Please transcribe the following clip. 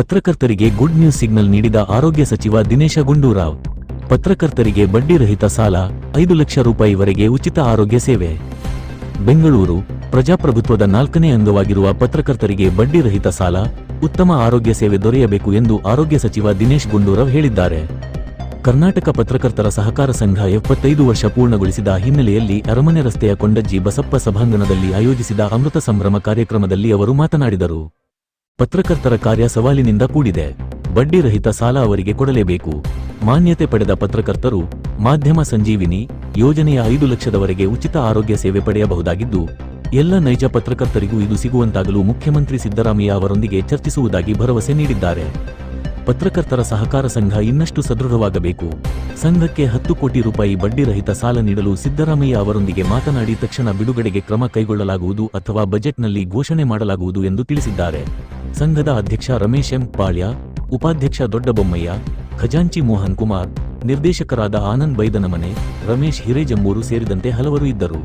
ಪತ್ರಕರ್ತರಿಗೆ good news signal ನೀಡಿದ ಆರೋಗ್ಯ ಸಚಿವ ದಿನೇಶ ಗುಂಡೂರಾವ್. ಪತ್ರಕರ್ತರಿಗೆ ಬಡ್ಡಿರಹಿತ ಸಾಲ, 5 ಲಕ್ಷ ರೂಪಾಯಿವರೆಗೆ ಉಚಿತ ಆರೋಗ್ಯ ಸೇವೆ. ಬೆಂಗಳೂರು: ಪ್ರಜಾಪ್ರಭುತ್ವದ 4ನೇ ಅಂಗವಾಗಿರುವ ಪತ್ರಕರ್ತರಿಗೆ ಬಡ್ಡಿರಹಿತ ಸಾಲ, ಉತ್ತಮ ಆರೋಗ್ಯ ಸೇವೆ ದೊರೆಯಬೇಕು ಎಂದು ಆರೋಗ್ಯ ಸಚಿವ ದಿನೇಶ್ ಗುಂಡೂರಾವ್ ಹೇಳಿದ್ದಾರೆ. ಕರ್ನಾಟಕ ಪತ್ರಕರ್ತರ ಸಹಕಾರ ಸಂಘ 75 ವರ್ಷ ಪೂರ್ಣಗೊಳಿಸಿದ ಹಿನ್ನೆಲೆಯಲ್ಲಿ ಅರಮನೆ ರಸ್ತೆಯ ಕೊಂಡಜ್ಜಿ ಬಸಪ್ಪ ಸಭಾಂಗಣದಲ್ಲಿ ಆಯೋಜಿಸಿದ ಅಮೃತ ಸಂಭ್ರಮ ಕಾರ್ಯಕ್ರಮದಲ್ಲಿ ಅವರು ಮಾತನಾಡಿದರು. ಪತ್ರಕರ್ತರ ಕಾರ್ಯ ಸವಾಲಿನಿಂದ ಕೂಡಿದೆ. ಬಡ್ಡಿರಹಿತ ಸಾಲ ಅವರಿಗೆ ಕೊಡಲೇಬೇಕು. ಮಾನ್ಯತೆ ಪಡೆದ ಪತ್ರಕರ್ತರು ಮಾಧ್ಯಮ ಸಂಜೀವಿನಿ ಯೋಜನೆಯ 5 ಲಕ್ಷದವರೆಗೆ ಉಚಿತ ಆರೋಗ್ಯ ಸೇವೆ ಪಡೆಯಬಹುದಾಗಿದ್ದು, ಎಲ್ಲ ನೈಜ ಪತ್ರಕರ್ತರಿಗೂ ಇದು ಸಿಗುವಂತಾಗಲು ಮುಖ್ಯಮಂತ್ರಿ ಸಿದ್ದರಾಮಯ್ಯ ಅವರೊಂದಿಗೆ ಚರ್ಚಿಸುವುದಾಗಿ ಭರವಸೆ ನೀಡಿದ್ದಾರೆ. ಪತ್ರಕರ್ತರ ಸಹಕಾರ ಸಂಘ ಇನ್ನಷ್ಟು ಸದೃಢವಾಗಬೇಕು. ಸಂಘಕ್ಕೆ 10 ಕೋಟಿ ರೂಪಾಯಿ ಬಡ್ಡಿರಹಿತ ಸಾಲ ನೀಡಲು ಸಿದ್ದರಾಮಯ್ಯ ಅವರೊಂದಿಗೆ ಮಾತನಾಡಿ ತಕ್ಷಣ ಬಿಡುಗಡೆಗೆ ಕ್ರಮ ಕೈಗೊಳ್ಳಲಾಗುವುದು ಅಥವಾ ಬಜೆಟ್ನಲ್ಲಿ ಘೋಷಣೆ ಮಾಡಲಾಗುವುದು ಎಂದು ತಿಳಿಸಿದ್ದಾರೆ. ಸಂಘದ ಅಧ್ಯಕ್ಷ ರಮೇಶ್ ಎಂ ಪಾಳ್ಯ, ಉಪಾಧ್ಯಕ್ಷ ದೊಡ್ಡಬೊಮ್ಮಯ್ಯ, ಖಜಾಂಚಿ ಮೋಹನ್ ಕುಮಾರ್, ನಿರ್ದೇಶಕರಾದ ಆನಂದ್ ಬೈದನಮನೆ, ರಮೇಶ್ ಹಿರೇಜಮ್ಮೂರು ಸೇರಿದಂತೆ ಹಲವರು ಇದ್ದರು.